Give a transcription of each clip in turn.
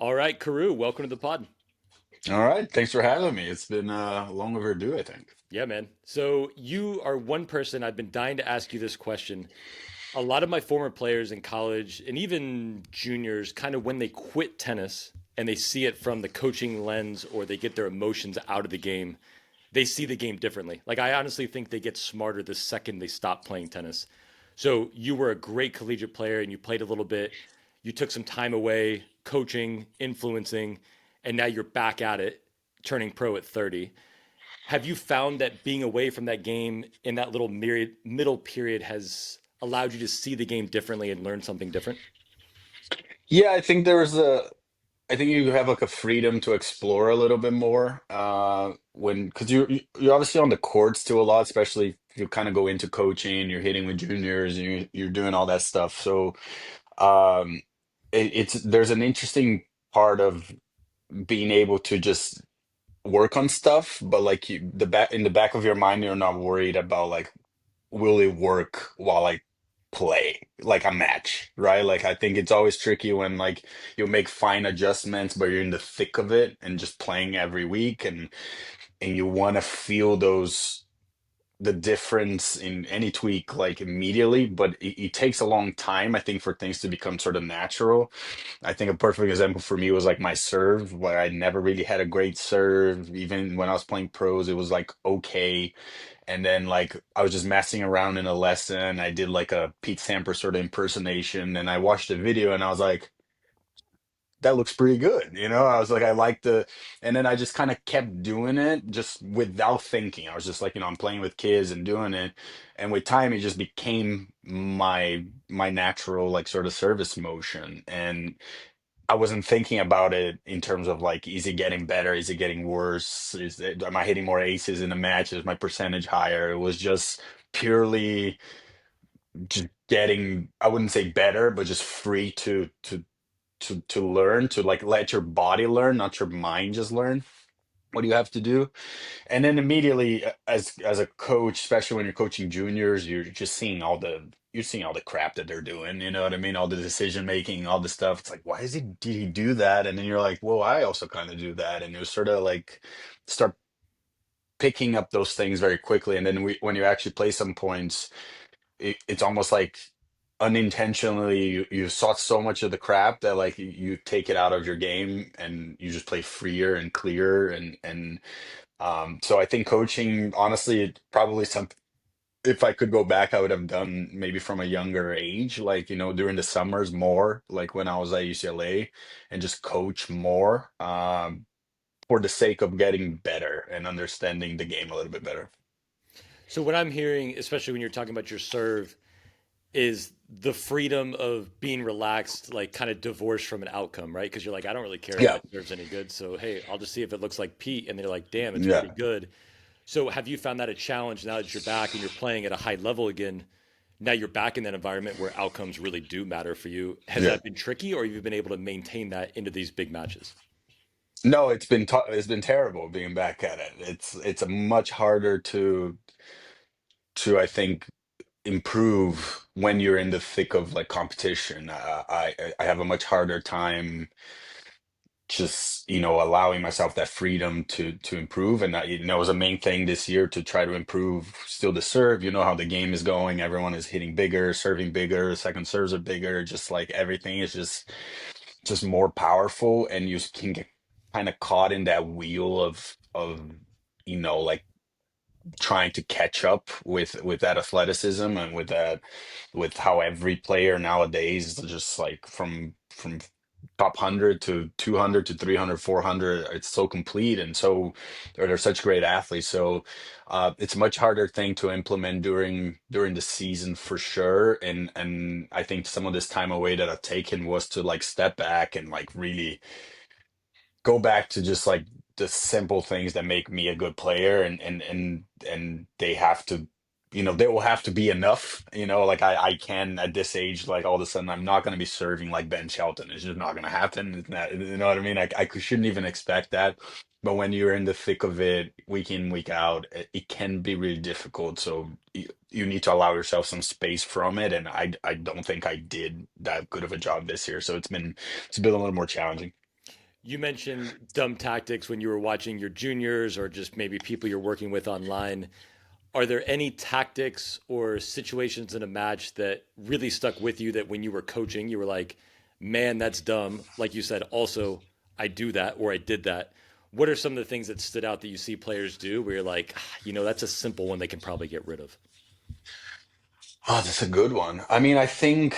All right, Karue, welcome to the pod. All right, thanks for having me. It's been long overdue, I think. Yeah, man. So you are one person I've been dying to ask you this question. A lot of my former players in college and even juniors, kind of when they quit tennis and they see it from the coaching lens or they get their emotions out of the game, they see the game differently. Like I honestly think they get smarter the second they stop playing tennis. So you were a great collegiate player and you played a little bit. You took some time away, coaching, influencing, and now you're back at it, turning pro at 30. Have you found that being away from that game in that little middle period has allowed you to see the game differently and learn something different? Yeah, I think you have like a freedom to explore a little bit more when because you're obviously on the courts too a lot, especially if you kind of go into coaching, you're hitting with juniors, and you're doing all that stuff. So um, it's there's an interesting part of being able to just work on stuff, but like the back in the back of your mind, you're not worried about like will it work while I play like a match, right? Like I think it's always tricky when like you make fine adjustments, but you're in the thick of it and just playing every week and you want to feel those the difference in any tweak like immediately, but it takes a long time, I think, for things to become sort of natural. I think a perfect example for me was like my serve, where I never really had a great serve. Even when I was playing pros, it was like okay. And then like I was just messing around in a lesson. I did like a Pete Sampras sort of impersonation, and I watched the video, and I was like, that looks pretty good. I was like, I like and then I just kind of kept doing it just without thinking. I was just like, I'm playing with kids and doing it. And with time, it just became my natural like sort of service motion. And I wasn't thinking about it in terms of like, is it getting better? Is it getting worse? Am I hitting more aces in the match? Is my percentage higher? It was just purely just getting, I wouldn't say better, but just free to learn, to like let your body learn, not your mind just learn what you have to do. And then immediately as a coach, especially when you're coaching juniors, you're seeing all the crap that they're doing, you know what I mean? All the decision making, all the stuff. It's like, why did he do that? And then you're like, well, I also kind of do that. And you sort of like start picking up those things very quickly. And then when you actually play some points, it's almost like unintentionally you saw so much of the crap that like you take it out of your game and you just play freer and clearer and so I think coaching honestly probably some if I could go back I would have done maybe from a younger age, like during the summers more, like when I was at UCLA, and just coach more for the sake of getting better and understanding the game a little bit better. So what I'm hearing, especially when you're talking about your serve, is the freedom of being relaxed, like kind of divorced from an outcome, right? Because you're like, I don't really care if my Yeah, serve's any good. So hey, I'll just see if it looks like Pete, and they're like, damn, it's pretty yeah. good. So have you found that a challenge now that you're back and you're playing at a high level again? Now you're back in that environment where outcomes really do matter for you. Has Yeah. that been tricky, or have you been able to maintain that into these big matches? No, it's been terrible being back at it. It's a much harder to I think improve when you're in the thick of like competition. I have a much harder time just allowing myself that freedom to improve, and that was a main thing this year, to try to improve still the serve. You know how the game is going. Everyone is hitting bigger, serving bigger, second serves are bigger, just like everything is just more powerful, and you can get kind of caught in that wheel of like trying to catch up with that athleticism and with how every player nowadays just like from top 100 to 200 to 300, 400, it's so complete, and so they're such great athletes. So it's a much harder thing to implement during the season for sure. And I think some of this time away that I've taken was to like step back and like really go back to just like the simple things that make me a good player, and they have to, they will have to be enough. Like I can at this age, like all of a sudden I'm not going to be serving like Ben Shelton. It's just not going to happen. It's not, you know what I mean? Shouldn't even expect that. But when you're in the thick of it, week in, week out, it can be really difficult. So you need to allow yourself some space from it, and I don't think I did that good of a job this year. So it's been a little more challenging. You mentioned dumb tactics when you were watching your juniors or just maybe people you're working with online. Are there any tactics or situations in a match that really stuck with you that when you were coaching, you were like, man, that's dumb? Like you said, also, I do that or I did that. What are some of the things that stood out that you see players do where you're like, "Ah, that's a simple one they can probably get rid of?" Oh, that's a good one. I mean, I think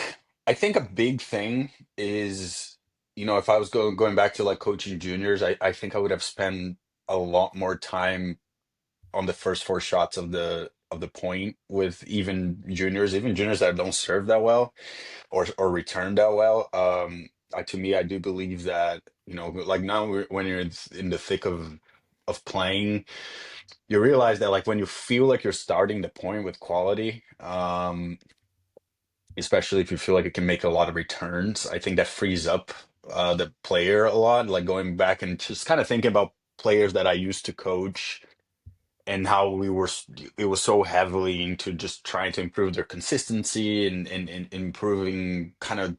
a big thing is, if I was going back to like coaching juniors, I think I would have spent a lot more time on the first four shots of the point with even juniors that don't serve that well or return that well. To me, I do believe that, like now when you're in the thick of playing, you realize that like when you feel like you're starting the point with quality, especially if you feel like it can make a lot of returns. I think that frees up the player a lot. Like going back and just kind of thinking about players that I used to coach and how it was so heavily into just trying to improve their consistency and improving kind of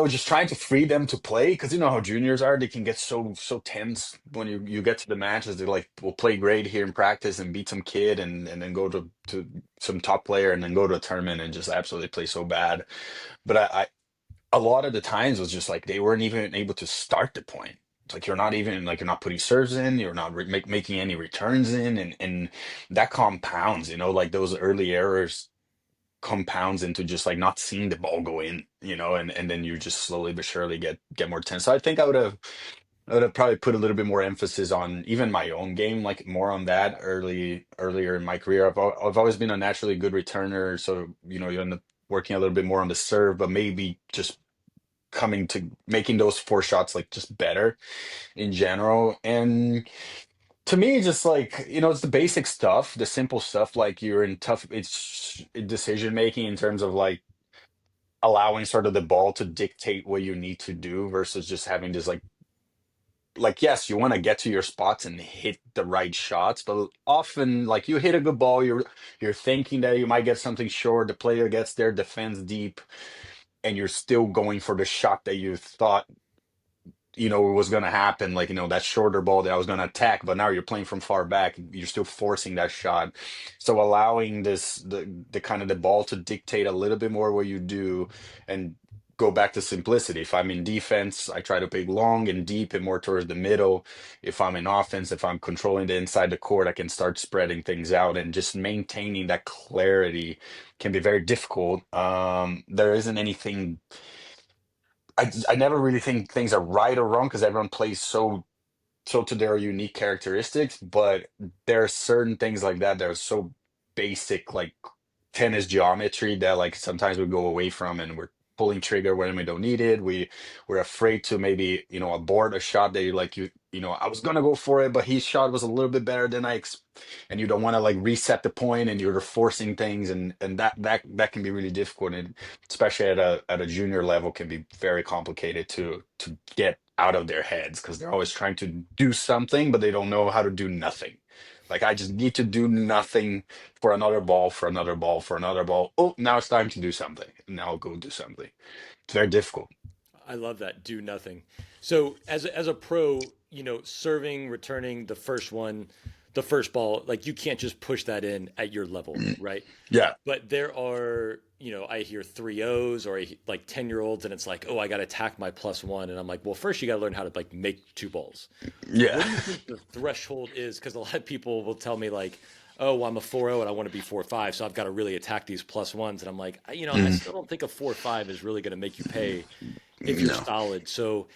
just trying to free them to play, because you know how juniors are, they can get so tense when you get to the matches. They're like, we'll play great here in practice and beat some kid and then go to some top player and then go to a tournament and just absolutely play so bad. But I a lot of the times was just like they weren't even able to start the point. It's like you're not putting serves in, you're not making any returns in, and that compounds, like those early errors compounds into just like not seeing the ball go in, and then you just slowly but surely get more tense. So I think I would have probably put a little bit more emphasis on even my own game, like more on that earlier in my career. I've always been a naturally good returner, so you end up working a little bit more on the serve, but maybe just coming to making those four shots like just better in general. And to me, just like, it's the basic stuff, the simple stuff, like you're in tough, it's decision making in terms of like allowing sort of the ball to dictate what you need to do versus just having this like yes, you want to get to your spots and hit the right shots, but often like you hit a good ball, you're thinking that you might get something short, the player gets there, defends deep, and you're still going for the shot that you thought was going to happen, like that shorter ball that I was going to attack, but now you're playing from far back, you're still forcing that shot. So allowing the kind of the ball to dictate a little bit more what you do, and go back to simplicity. If I'm in defense, I try to play long and deep and more towards the middle. If I'm in offense, if I'm controlling the inside the court, I can start spreading things out, and just maintaining that clarity can be very difficult. There isn't anything. I never really think things are right or wrong because everyone plays so to their unique characteristics, but there are certain things like that that are so basic, like tennis geometry, that like sometimes we go away from, and we're pulling trigger when we don't need it. We're afraid to maybe abort a shot that I was gonna go for it, but his shot was a little bit better than and you don't want to like reset the point, and you're forcing things, and that can be really difficult, and especially at a junior level can be very complicated to get out of their heads, because they're always trying to do something, but they don't know how to do nothing. Like, I just need to do nothing for another ball, for another ball, for another ball. Oh, now it's time to do something. Now I'll go do something. It's very difficult. I love that. Do nothing. So as a pro, serving, returning the first one, the first ball, like you can't just push that in at your level, Mm. right? Yeah, But there are, I hear 3-0s or like 10-year-olds, and it's like, oh, I got to attack my +1. And I'm like, well, first you got to learn how to like make two balls. yeah. What do you think the threshold is? Because a lot of people will tell me like, oh, well, I'm a 4-0 and I want to be 4-5, so I've got to really attack these +1s. And I'm like, I Mm. still don't think a 4-5 is really going to make you pay if you're No. solid. So,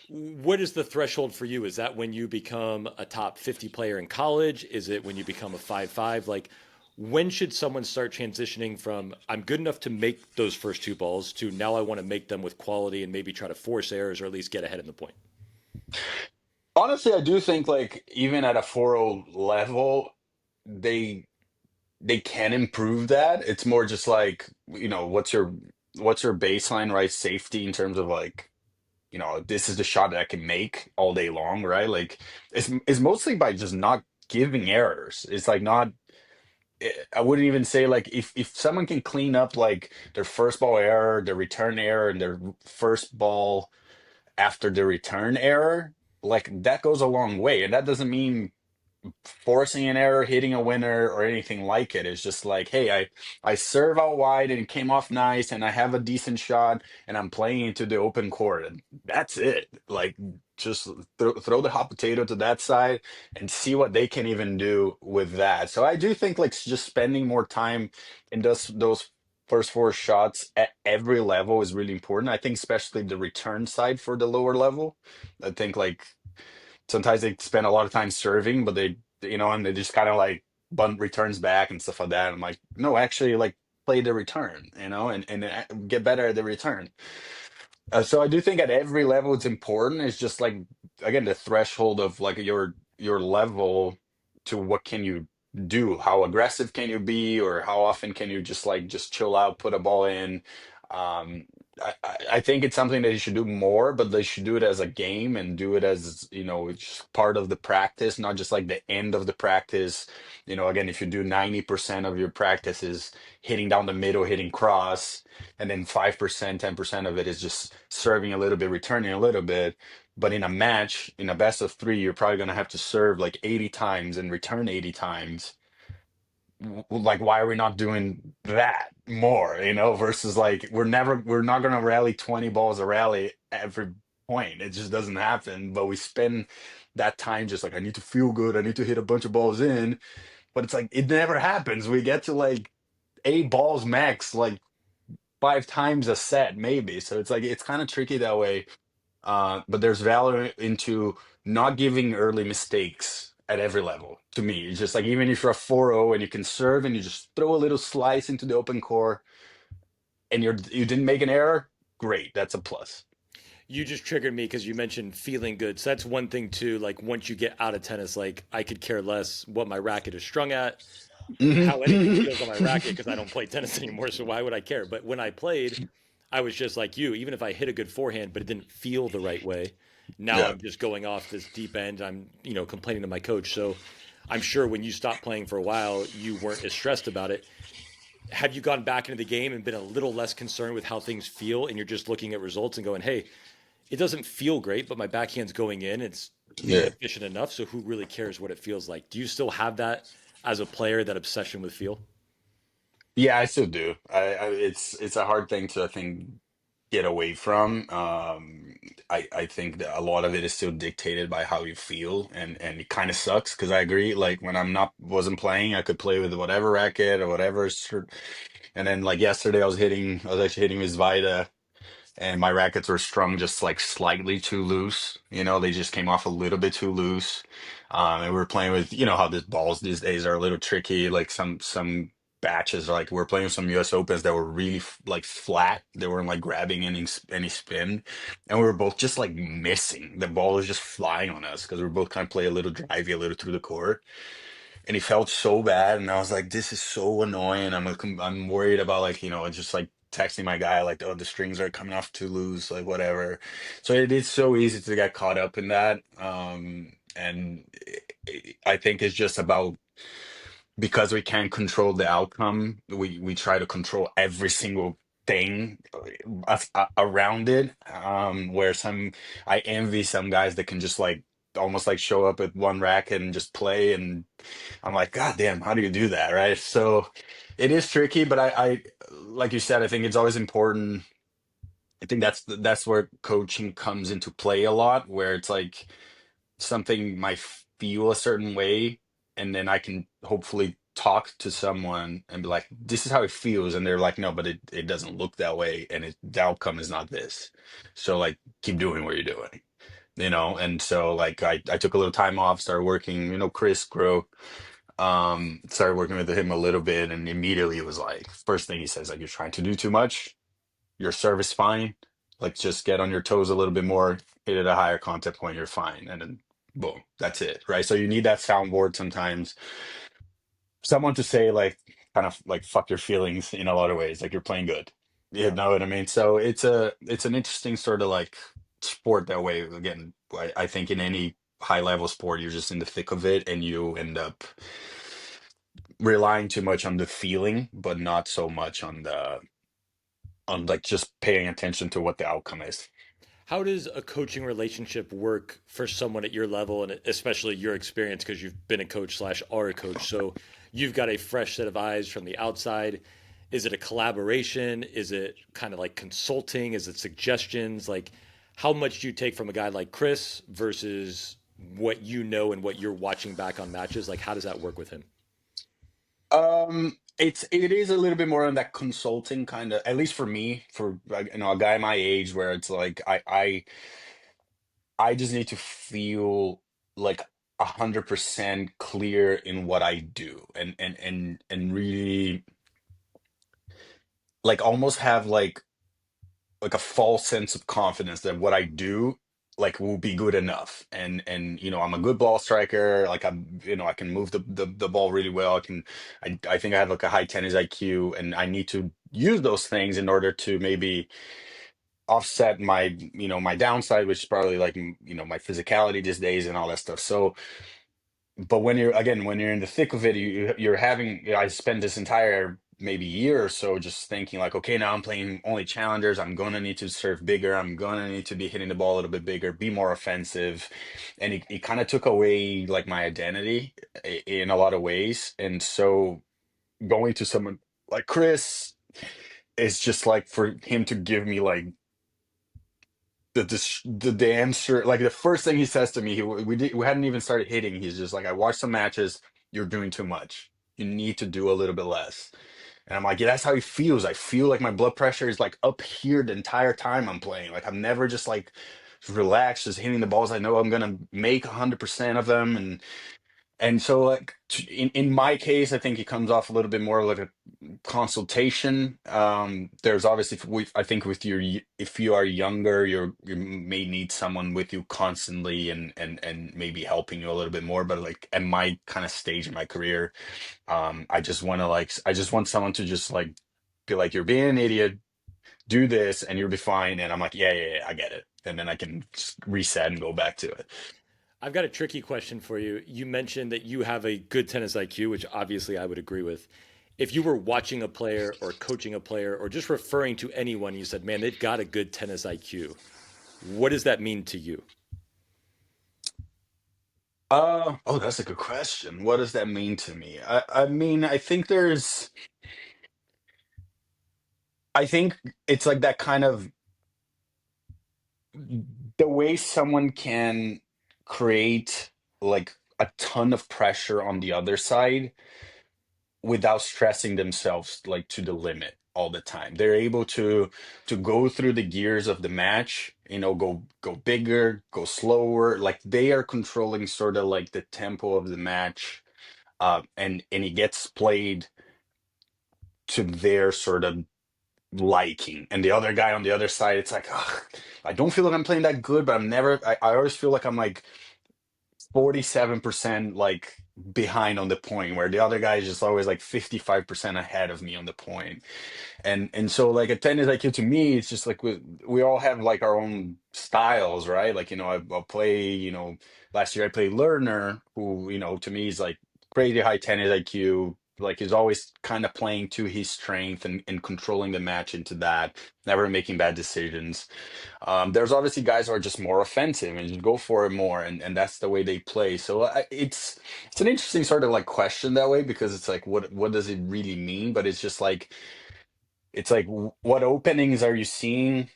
what is the threshold for you? Is that when you become a top 50 player in college? Is it when you become a 5-5? Like, when should someone start transitioning from I'm good enough to make those first two balls to now I want to make them with quality and maybe try to force errors or at least get ahead in the point? Honestly, I do think like even at a 4-0 level, they they can improve that. It's more just like, what's your baseline, right? Safety in terms of like, this is the shot that I can make all day long, right? Like it's mostly by just not giving errors. It's like not I wouldn't even say like if someone can clean up like their first ball error, their return error, and their first ball after the return error, like that goes a long way. And that doesn't mean forcing an error, hitting a winner, or anything like it. It's just like, hey, I serve out wide and it came off nice, and I have a decent shot, and I'm playing into the open court, and that's it. Like, just throw the hot potato to that side and see what they can even do with that. So I do think like just spending more time in those first four shots at every level is really important. I think especially the return side for the lower level. I think like sometimes they spend a lot of time serving, but and they just kind of like bunt returns back and stuff like that. I'm like, no, actually, like play the return, and get better at the return. So I do think at every level it's important. It's just like again the threshold of like your level to what can you do, how aggressive can you be, or how often can you just chill out, put a ball in. I think it's something that you should do more, but they should do it as a game and do it as it's just part of the practice, not just like the end of the practice. Again, if you do 90% of your practice is hitting down the middle, hitting cross, and then 5%, 10% of it is just serving a little bit, returning a little bit. But in a match, in a best of three, you're probably going to have to serve like 80 times and return 80 times. Like, why are we not doing that more, versus like we're not going to rally 20 balls a rally every point. It just doesn't happen. But we spend that time just like, I need to feel good. I need to hit a bunch of balls in. But it's like, it never happens. We get to like 8 balls max, like 5 times a set, maybe. So it's like it's kind of tricky that way. But there's value into not giving early mistakes at every level. To me, it's just like even if you're a 4-0 and you can serve and you just throw a little slice into the open core and you didn't make an error, great. That's a plus. You just triggered me because you mentioned feeling good. So that's one thing too. Like once you get out of tennis, like I could care less what my racket is strung at, how anything Mhm. feels on my racket because I don't play tennis anymore. So why would I care? But when I played, I was just like you. Even if I hit a good forehand, but it didn't feel the right way, now Yeah. I'm just going off this deep end. I'm complaining to my coach. So I'm sure when you stopped playing for a while, you weren't as stressed about it. Have you gone back into the game and been a little less concerned with how things feel, and you're just looking at results and going, "Hey, it doesn't feel great, but my backhand's going in. It's being Yeah. efficient enough. So who really cares what it feels like?" Do you still have that as a player, that obsession with feel? Yeah, I still do. It's a hard thing to, I think, get away from. I think that a lot of it is still dictated by how you feel, and it kind of sucks because I agree. Like when I'm not wasn't playing, I could play with whatever racket or whatever. And then like yesterday, I was actually hitting with Vita, and my rackets were strung just like slightly too loose. They just came off a little bit too loose. And we were playing with, how the balls these days are a little tricky. Like some batches, like we are playing with some U.S. Opens that were really like flat. They weren't like grabbing any spin, and we were both just like missing. The ball was just flying on us because we were both kind of play a little drivey, a little through the court, and he felt so bad, and I was like, this is so annoying. I'm worried about like, just like texting my guy like, oh, the strings are coming off too loose, like whatever. So it is so easy to get caught up in that. And I think it's just about, because we can't control the outcome, we try to control every single thing around it. Where I envy some guys that can just like almost like show up at one racket and just play, and I'm like, God damn, how do you do that, right? So it is tricky, but like you said, I think it's always important. I think that's where coaching comes into play a lot, where it's like something might feel a certain way, and then I can hopefully talk to someone and be like, this is how it feels, and they're like, no, but it doesn't look that way, and the outcome is not this. So like, keep doing what you're doing. And so like I took a little time off, started working, Chris Grow, started working with him a little bit, and immediately it was like first thing he says, like, you're trying to do too much, your service fine, like just get on your toes a little bit more, hit at a higher contact point, you're fine. And then boom, that's it, right? So you need that soundboard sometimes, someone to say like, kind of like, fuck your feelings in a lot of ways, like you're playing good, you Yeah. know what I mean? So it's an interesting sort of like sport that way. Again, I think in any high level sport, you're just in the thick of it, and you end up relying too much on the feeling, but not so much on like just paying attention to what the outcome is. How does a coaching relationship work for someone at your level and especially your experience because you've been a coach slash are a coach? So you've got a fresh set of eyes from the outside. Is it a collaboration? Is it kind of like consulting? Is it suggestions? Like how much do you take from a guy like Chris versus what you know and what you're watching back on matches? Like how does that work with him? It is a little bit more on that consulting kind of, at least for me, for like, a guy my age, where it's like I just need to feel like 100% clear in what I do, and really like almost have like a false sense of confidence that what I do like will be good enough. And I'm a good ball striker. Like I can move the ball really well. I think I have like a high tennis IQ, and I need to use those things in order to maybe offset my downside, which is probably like my physicality these days and all that stuff. So but when you're in the thick of it, you're having, I spent this entire maybe year or so just thinking like, okay, now I'm playing only challengers. I'm gonna need to serve bigger. I'm gonna need to be hitting the ball a little bit bigger, be more offensive. And it kind of took away like my identity in a lot of ways. And so going to someone like Chris is just like for him to give me like the answer. Like the first thing he says to me, we hadn't even started hitting, he's just like, I watched some matches, you're doing too much, you need to do a little bit less. And I'm like, yeah, that's how he feels. I feel like my blood pressure is like up here the entire time I'm playing. Like I'm never just like relaxed, just hitting the balls I know I'm gonna make 100% of them. And so like in my case, I think it comes off a little bit more like a consultation. There's obviously, I think with if you are younger, you may need someone with you constantly, and maybe helping you a little bit more. But like at my kind of stage in my career, I just want someone to just like be like, you're being an idiot, do this and you'll be fine. And I'm like, yeah, yeah, yeah, I get it. And then I can just reset and go back to it. I've got a tricky question for you. You mentioned that you have a good tennis IQ, which obviously I would agree with. If you were watching a player or coaching a player or just referring to anyone, you said, man, they've got a good tennis IQ. What does that mean to you? Oh, that's a good question. What does that mean to me? I mean, I think it's like that kind of the way someone can create like a ton of pressure on the other side without stressing themselves like to the limit all the time. They're able to go through the gears of the match, go bigger, go slower. Like they are controlling sort of like the tempo of the match, and it gets played to their sort of liking. And the other guy on the other side, it's like, ugh, I don't feel like I'm playing that good, but I always feel like I'm like 47% like behind on the point, where the other guy is just always like 55% ahead of me on the point. And so like a tennis IQ to me, it's just like we all have like our own styles, right? Like, I'll play, last year I played Lerner, who, to me is like crazy high tennis IQ, like is always kind of playing to his strength, and controlling the match into that, never making bad decisions. There's obviously guys who are just more offensive and just go for it more, and that's the way they play. So it's an interesting sort of like question that way, because it's like what does it really mean? But it's like what openings are you seeing,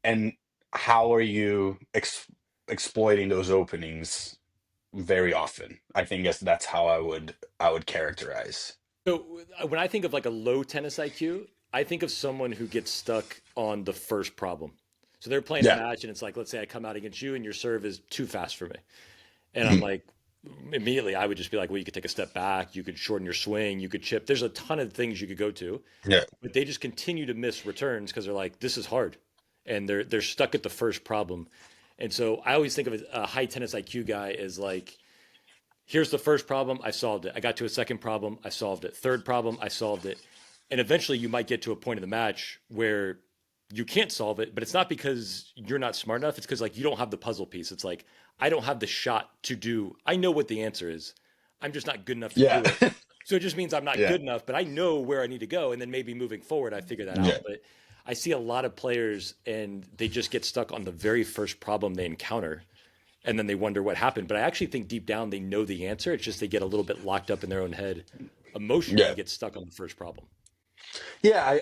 and how are you exploiting those openings very often? I think that's how I would characterize. So when I think of like a low tennis IQ, I think of someone who gets stuck on the first problem. So they're playing a Yeah. match and it's like, let's say I come out against you and your serve is too fast for me. And I'm Mhm. like, immediately I would just be like, well, you could take a step back, you could shorten your swing, you could chip. There's a ton of things you could go to, Yeah. but they just continue to miss returns because they're like, this is hard. And they're stuck at the first problem. And so I always think of a high tennis IQ guy as like, here's the first problem, I solved it. I got to a second problem, I solved it. Third problem, I solved it. And eventually you might get to a point in the match where you can't solve it, but it's not because you're not smart enough. It's because like you don't have the puzzle piece. It's like I don't have the shot to do. I know what the answer is. I'm just not good enough to Yeah. do it. So it just means I'm not Yeah. good enough, but I know where I need to go. And then maybe moving forward, I figure that Yeah. out. But I see a lot of players and they just get stuck on the very first problem they encounter and then they wonder what happened. But I actually think deep down they know the answer. It's just they get a little bit locked up in their own head emotionally Yeah. and get stuck on the first problem. Yeah,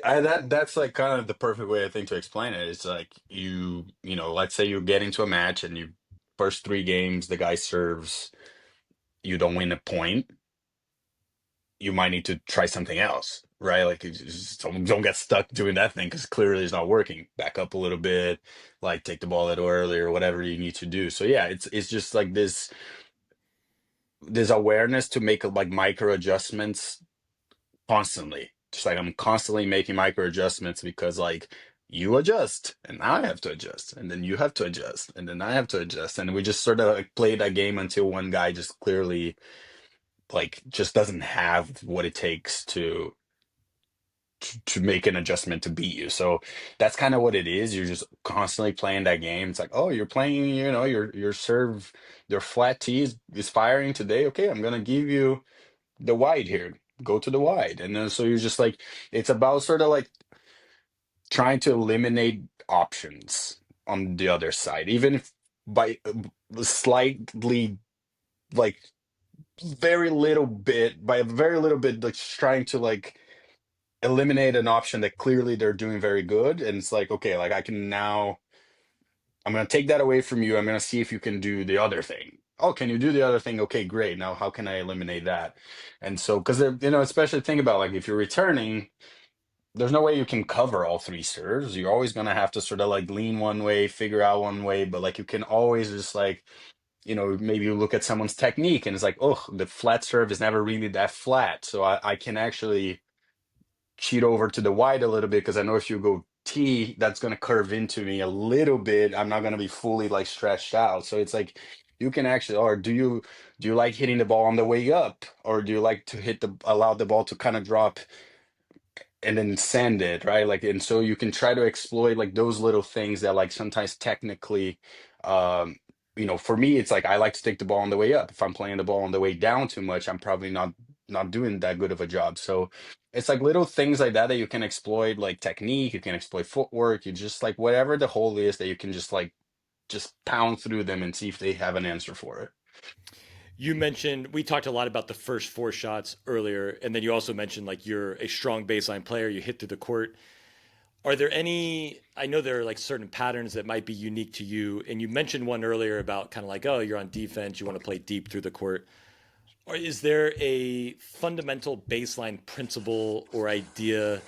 that's like kind of the perfect way I think to explain it. It's like let's say you get into a match and you first three games the guy serves, you don't win a point, you might need to try something else, right? Like you just don't get stuck doing that thing because clearly it's not working. Back up a little bit, like take the ball a little earlier, whatever you need to do. So yeah, it's just like this awareness to make like micro adjustments constantly. Just like I'm constantly making micro adjustments because like you adjust and now I have to adjust and then you have to adjust and then I have to adjust and we just sort of like play that game until one guy just clearly like just doesn't have what it takes to make an adjustment to beat you. So that's kind of what it is. You're just constantly playing that game. It's like, oh, you're playing, your serve, your flat T is firing today. Okay, I'm gonna give you the wide here. Go to the wide. And then so you're just like it's about sort of like trying to eliminate options on the other side, even if by slightly like very little bit, by a very little bit, like trying to like eliminate an option that clearly they're doing very good. And it's like, okay, like I can now, I'm going to take that away from you. I'm going to see if you can do the other thing. Oh, can you do the other thing? Okay, great. Now, how can I eliminate that? And so, because they're, especially think about like if you're returning, there's no way you can cover all three serves. You're always going to have to sort of like lean one way, figure out one way, but like you can always just like, maybe you look at someone's technique and it's like, oh, the flat serve is never really that flat. So I can actually cheat over to the wide a little bit because I know if you go T, that's going to curve into me a little bit. I'm not going to be fully like stretched out. So it's like you can actually, or do you like hitting the ball on the way up, or do you like to allow the ball to kind of drop and then send it, right? Like, and so you can try to exploit like those little things that like sometimes technically, um, for me, it's like I like to take the ball on the way up. If I'm playing the ball on the way down too much, I'm probably not doing that good of a job. So it's like little things like that that you can exploit, like technique, you can exploit footwork, you just like whatever the hole is that you can just pound through them and see if they have an answer for it. You mentioned we talked a lot about the first four shots earlier, and then you also mentioned like you're a strong baseline player. You hit through the court. Are there any? I know there are like certain patterns that might be unique to you, and you mentioned one earlier about kind of like, oh, you're on defense, you want to play deep through the court. Or is there a fundamental baseline principle or idea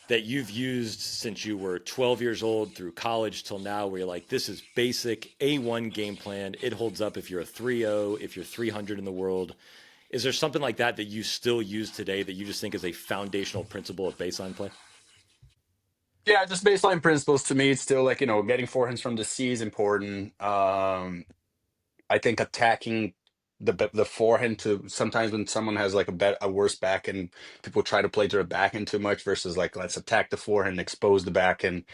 that you've used since you were 12 years old through college till now where you're like, this is basic A1 game plan. It holds up if you're a 3-0, if you're 300 in the world. Is there something like that that you still use today that you just think is a foundational principle of baseline play? Yeah, just baseline principles to me, it's still like, getting forehands from the C is important. I think attacking the forehand to sometimes when someone has like a worse backhand, people try to play to the backhand too much versus like let's attack the forehand, expose the backhand,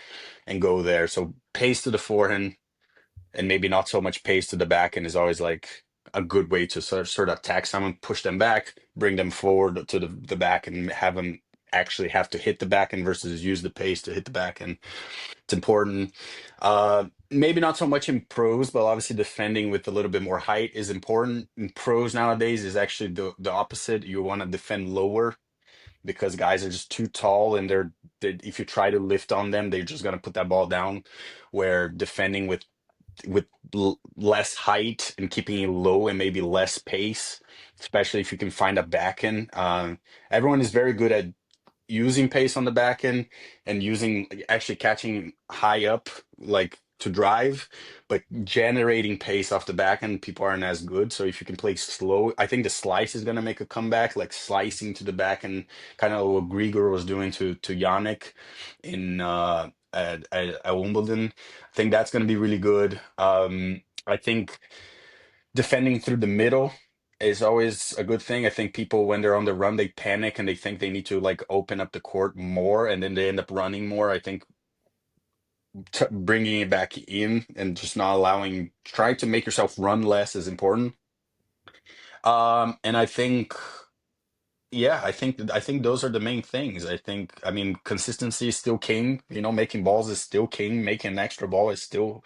and go there. So pace to the forehand and maybe not so much pace to the backhand is always like a good way to sort of attack someone, push them back, bring them forward to the back, and have them actually have to hit the backhand versus use the pace to hit the backhand. It's important. Maybe not so much in pros, but obviously defending with a little bit more height is important. In pros nowadays is actually the opposite. You want to defend lower because guys are just too tall and if you try to lift on them, they're just gonna put that ball down. Where defending with less height and keeping it low and maybe less pace, especially if you can find a back end. Everyone is very good at using pace on the back end and using actually catching high up like to drive, but generating pace off the back end, people aren't as good. So if you can play slow, I think the slice is going to make a comeback, like slicing to the back end, kind of what Grigor was doing to Yannick in at Wimbledon. I think that's going to be really good. I think defending through the middle is always a good thing. I think people, when they're on the run, they panic and they think they need to like open up the court more, and then they end up running more. I think bringing it back in and just not allowing, trying to make yourself run less is important. And I think Yeah, I think those are the main things. I mean, consistency is still king. You know, making balls is still king. Making an extra ball is still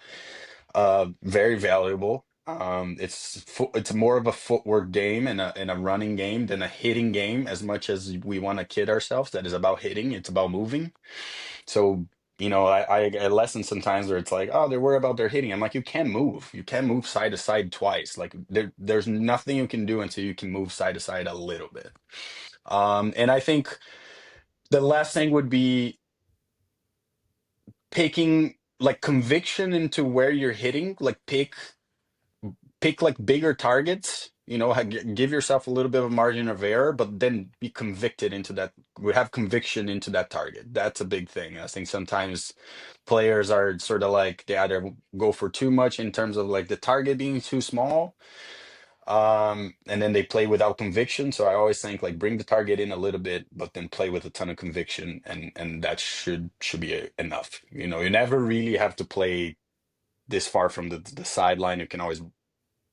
very valuable. It's more of a footwork game and a running game than a hitting game. As much as we want to kid ourselves that is about hitting, it's about moving. So, you know, I get lessons sometimes where it's like, oh, they're worried about their hitting. I'm like, you can move. You can move side to side twice. Like there's nothing you can do until you can move side to side a little bit. And I think the last thing would be taking like conviction into where you're hitting. Like pick like bigger targets. You know, give yourself a little bit of margin of error, but then be convicted into that. We have conviction into that target. That's a big thing. I think sometimes players are sort of like they either go for too much in terms of like the target being too small, and then they play without conviction. So I always think like bring the target in a little bit, but then play with a ton of conviction, and that should be enough. You know, you never really have to play this far from the sideline. You can always,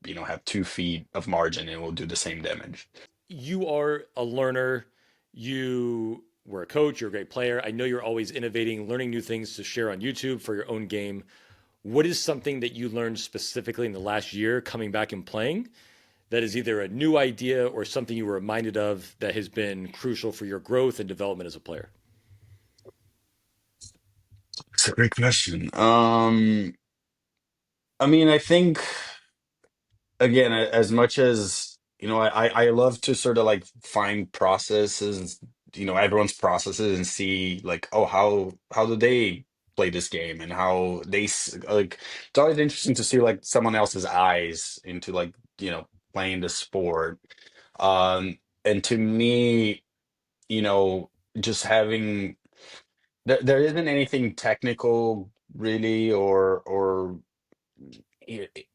you know, have 2 feet of margin and it will do the same damage. You are a learner. You were a coach. You're a great player. I know you're always innovating, learning new things to share on YouTube for your own game. What is something that you learned specifically in the last year coming back and playing that is either a new idea or something you were reminded of that has been crucial for your growth and development as a player? It's a great question. I mean, I think again, as much as you know, I love to sort of like find processes, you know, everyone's processes and see like, oh, how do they play this game and how like. It's always interesting to see like someone else's eyes into like, you know, playing the sport. And to me, you know, just having there isn't anything technical really, or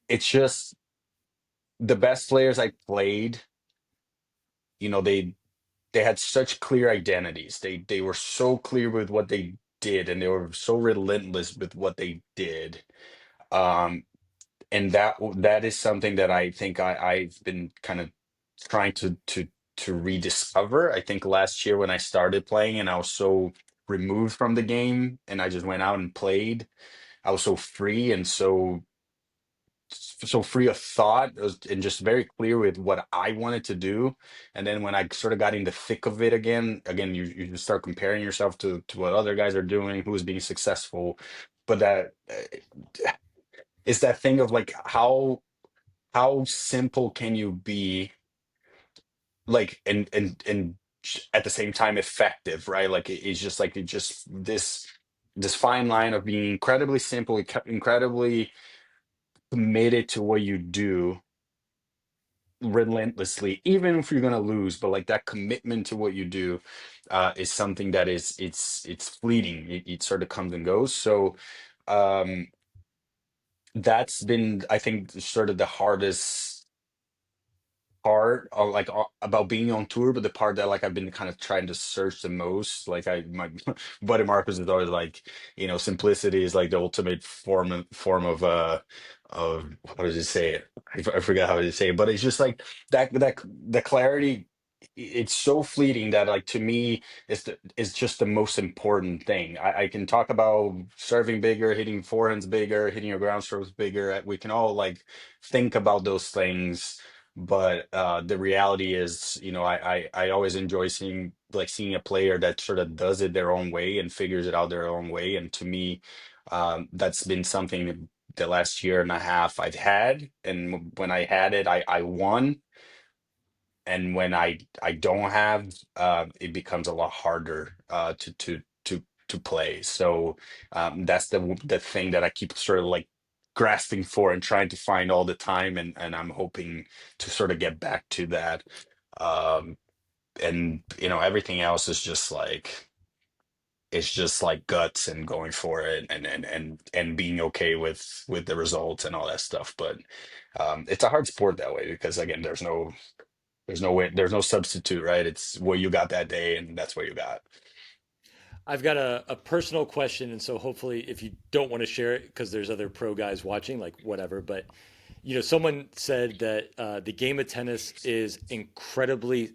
it's just the best players I played, you know, they had such clear identities. They were so clear with what they did, and they were so relentless with what they did. Um, and that is something that I think I've been kind of trying to rediscover. I think last year when I started playing and I was so removed from the game and I just went out and played, I was so free and so free of thought and just very clear with what I wanted to do. And then when I sort of got in the thick of it again, you just start comparing yourself to what other guys are doing, who's being successful. But that it's that thing of like how simple can you be, like and at the same time effective, right? Like it's just like it just this fine line of being incredibly simple, incredibly committed to what you do relentlessly, even if you're gonna lose, but like that commitment to what you do is something that is it's fleeting. It sort of comes and goes. So um that's been, I think, sort of the hardest part of like about being on tour, but the part that like I've been kind of trying to search the most. Like my buddy Marcus is always like, you know, simplicity is like the ultimate form of how does he say it? I forgot how to say it, but it's just like that the clarity. It's so fleeting that like to me is just the most important thing. I can talk about serving bigger, hitting forehands bigger, hitting your ground strokes bigger. We can all like think about those things, but the reality is, you know, I always enjoy seeing a player that sort of does it their own way and figures it out their own way. And to me, that's been something the last year and a half I've had. And when I had it, I won. And when I don't have, it becomes a lot harder to play. So that's the thing that I keep sort of like grasping for and trying to find all the time, and I'm hoping to sort of get back to that. Um, and you know, everything else is just like it's just like guts and going for it and being okay with the results and all that stuff. But it's a hard sport that way because again, there's no way, there's no substitute, right? It's what you got that day, and that's what you got. I've got a personal question, and so hopefully, if you don't want to share it, because there's other pro guys watching, like whatever. But someone said that the game of tennis is incredibly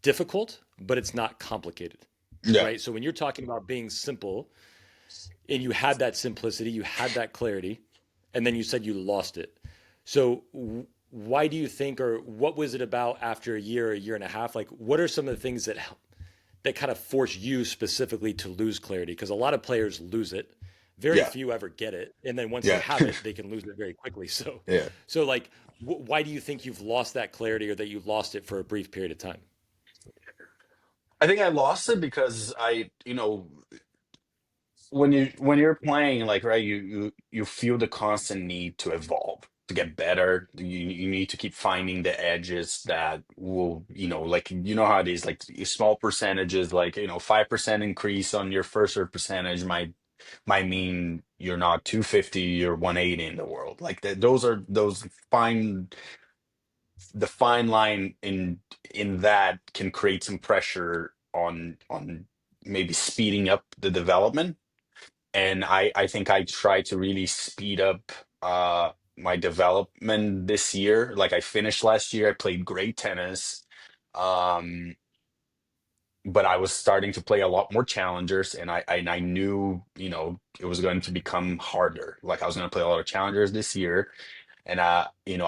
difficult, but it's not complicated, Yeah. right? So when you're talking about being simple and you had that simplicity, you had that clarity, and then you said you lost it. So why do you think, or what was it about after a year and a half? Like, what are some of the things that kind of force you specifically to lose clarity? Because a lot of players lose it. Very Yeah. few ever get it, and then once they Yeah. have it, they can lose it very quickly. So, Yeah. so like, why do you think you've lost that clarity, or that you lost it for a brief period of time? I think I lost it because when you're playing, like, right, you feel the constant need to evolve, to get better. You need to keep finding the edges that will, like, how it is, like small percentages, like, 5% increase on your first serve percentage might mean you're not 250, you're 180 in the world. Like that, those are those fine the fine line in that can create some pressure on maybe speeding up the development. And I think I tried to really speed up my development this year. Like, I finished last year, I played great tennis. Um, but I was starting to play a lot more challengers, and I knew, it was going to become harder. Like, I was going to play a lot of challengers this year, and I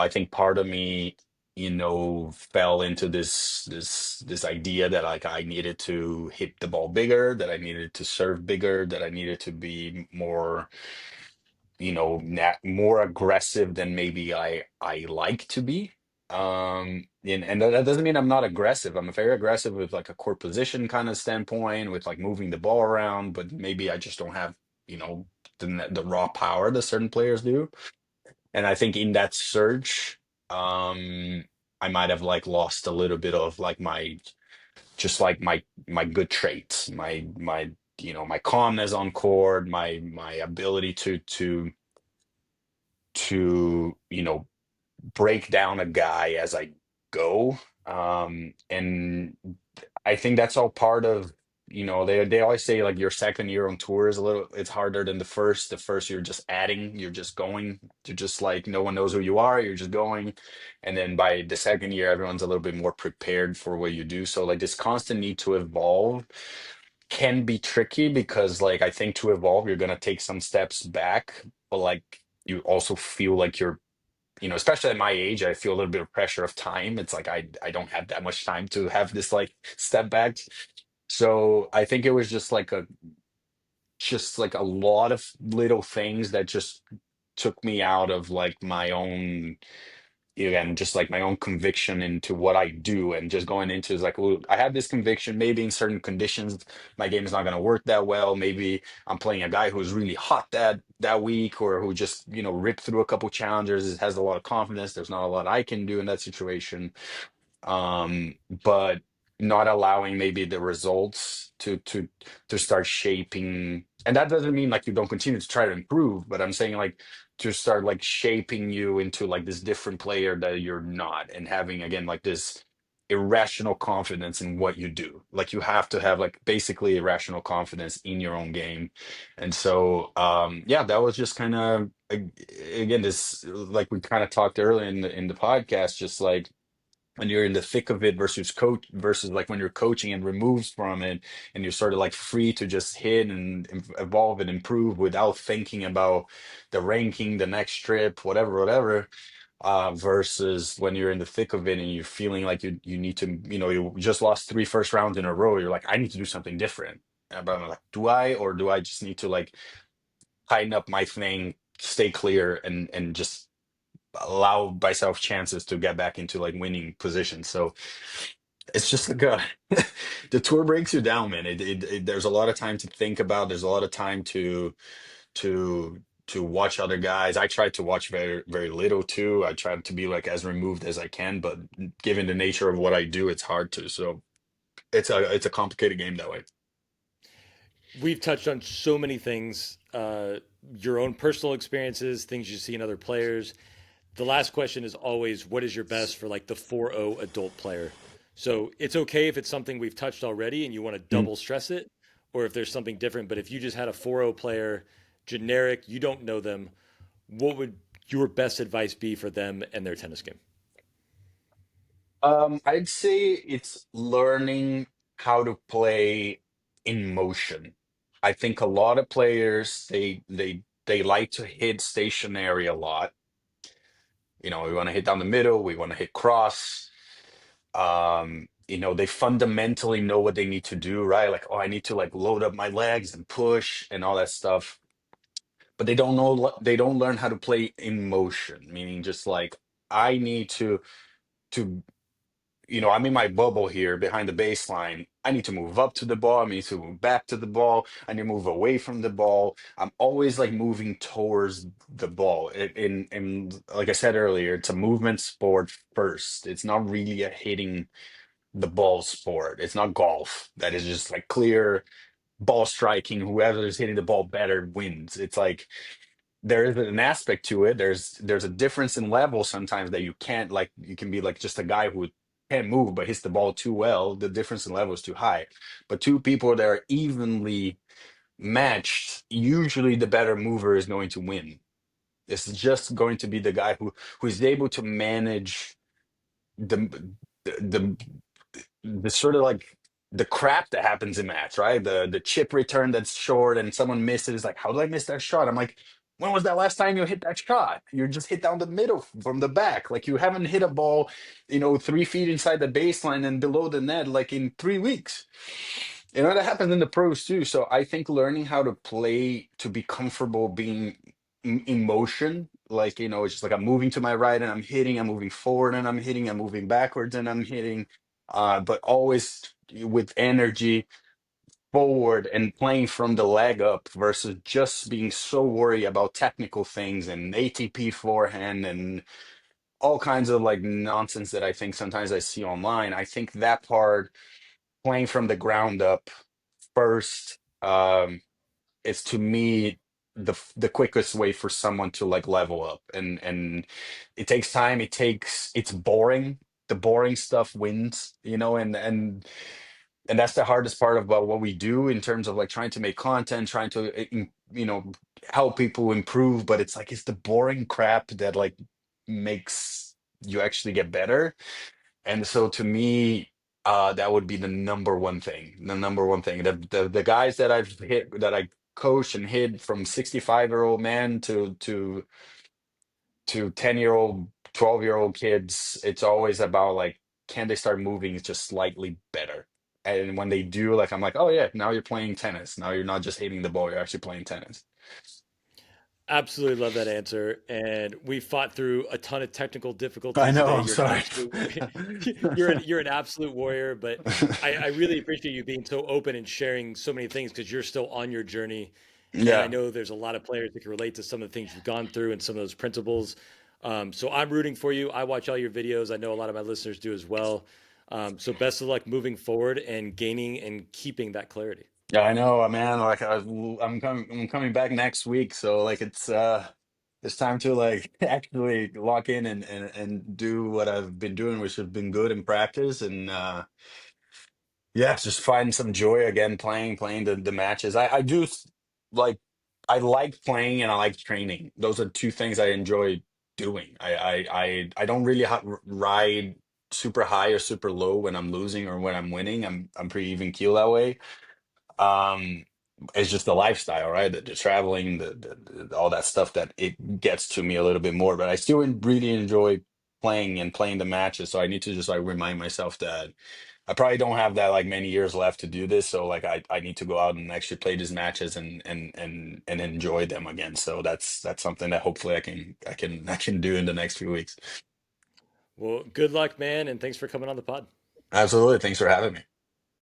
think part of me, fell into this idea that, like, I needed to hit the ball bigger, that I needed to serve bigger, that I needed to be more, more aggressive than maybe I like to be. And that doesn't mean I'm not aggressive. I'm very aggressive with, like, a core position kind of standpoint, with, like, moving the ball around, but maybe I just don't have, the raw power that certain players do. And I think in that surge, I might have, like, lost a little bit of, like, my just like my good traits, my calmness on court, my ability to break down a guy as I go. And I think that's all part of, they always say, like, your second year on tour is it's harder than the first. The first, you're just adding, you're just going, you're just, like, no one knows who you are, you're just going. And then by the second year, everyone's a little bit more prepared for what you do. So, like, this constant need to evolve can be tricky, because, like, I think to evolve, you're gonna take some steps back, but, like, you also feel like you're, especially at my age, I feel a little bit of pressure of time. It's like I don't have that much time to have this, like, step back. So I think it was just like a lot of little things that just took me out of, like, my own, again, just like my own conviction into what I do, and just going into is like, well, I have this conviction. Maybe in certain conditions, my game is not going to work that well. Maybe I'm playing a guy who's really hot that week, or who just, ripped through a couple challengers, has a lot of confidence. There's not a lot I can do in that situation. But not allowing maybe the results to start shaping. And that doesn't mean, like, you don't continue to try to improve, but I'm saying, like, to start, like, shaping you into, like, this different player that you're not, and having, again, like, this irrational confidence in what you do. Like, you have to have, like, basically irrational confidence in your own game. And so, yeah, that was just kind of, again, this, like, we kind of talked earlier in the podcast, just like, when you're in the thick of it versus like when you're coaching and removes from it, and you're sort of, like, free to just hit and evolve and improve without thinking about the ranking, the next trip, whatever. Versus when you're in the thick of it, and you're feeling like you need to, you just lost three first rounds in a row, you're like, I need to do something different. But I'm like, do I, or do I just need to, like, tighten up my thing, stay clear, and just allow myself chances to get back into, like, winning positions. So it's just like, the tour breaks you down, man. There's a lot of time to think about. There's a lot of time to to watch other guys. I try to watch very very little too. I try to be, like, as removed as I can, but given the nature of what I do, it's hard to. So it's a complicated game that way. We've touched on so many things, your own personal experiences, things you see in other players. The last question is always, what is your best for, like, the 4-0 adult player? So it's okay if it's something we've touched already and you want to Mm. double stress it, or if there's something different. But if you just had a 4-0 player, generic, you don't know them, what would your best advice be for them and their tennis game? I'd say it's learning how to play in motion. I think a lot of players they like to hit stationary a lot. You know, we want to hit down the middle, we want to hit cross. They fundamentally know what they need to do, right? Like, oh, I need to like load up my legs and push and all that stuff. But they don't learn how to play in motion, meaning just like I need to I'm in my bubble here behind the baseline. I need to move up to the ball. I need to move back to the ball. I need to move away from the ball. I'm always like moving towards the ball. In like I said earlier, it's a movement sport first. It's not really a hitting the ball sport. It's not golf that is just like clear ball striking. Whoever is hitting the ball better wins. It's like there is an aspect to it. There's a difference in level sometimes that you can't like you can be like just a guy who can't move but hits the ball too well. The difference in level is too high. But two people that are evenly matched, usually the better mover is going to win. It's just going to be the guy who is able to manage the the sort of like the crap that happens in match, right? The chip return that's short and someone misses, like, how did I miss that shot? I'm like, when was that last time you hit that shot? You just hit down the middle from the back. Like you haven't hit a ball, 3 feet inside the baseline and below the net like in 3 weeks. That happens in the pros too. So I think learning how to play to be comfortable being in motion, like, it's just like I'm moving to my right and I'm hitting, I'm moving forward and I'm hitting, I'm moving backwards and I'm hitting, but always with energy forward and playing from the leg up versus just being so worried about technical things and ATP forehand and all kinds of like nonsense that I think sometimes I see online. I think that part, playing from the ground up first, is to me the quickest way for someone to like level up. And it takes time. It's boring. The boring stuff wins, and that's the hardest part about what we do in terms of like trying to make content, trying to help people improve. But it's like it's the boring crap that like makes you actually get better. And so to me, that would be the number one thing. The number one thing. The guys that I've hit, that I coach and hit, from 65-year-old man to 10-year-old, 12-year-old kids, it's always about like, can they start moving just slightly better? And when they do, like I'm like, oh yeah, now you're playing tennis. Now you're not just hitting the ball, you're actually playing tennis. Absolutely love that answer. And we fought through a ton of technical I difficulties know, today. I'm You're an sorry. absolute you're an absolute warrior, but I really appreciate you being so open and sharing so many things because you're still on your journey. And I Yeah. know there's a lot of players that can relate to some of the things you've gone through and some of those principles. So I'm rooting for you. I watch all your videos. I know a lot of my listeners do as well. So best of luck moving forward and gaining and keeping that clarity. Yeah, I know, man. Like I'm coming back next week, so like it's time to like actually lock in and do what I've been doing, which has been good in practice, and yeah, just find some joy again playing the matches. Like I like playing and I like training. Those are two things I enjoy doing. I don't really ride super high or super low when I'm losing or when I'm winning. I'm pretty even keel that way. um it's just the lifestyle, right? The traveling, all that stuff, that it gets to me a little bit more, but I still really enjoy playing the matches. So I need to just like remind myself that I probably don't have that like many years left to do this. So like I need to go out and actually play these matches and enjoy them again. So that's something that hopefully I can do in the next few weeks. Well, good luck, man, and thanks for coming on the pod. Absolutely, thanks for having me.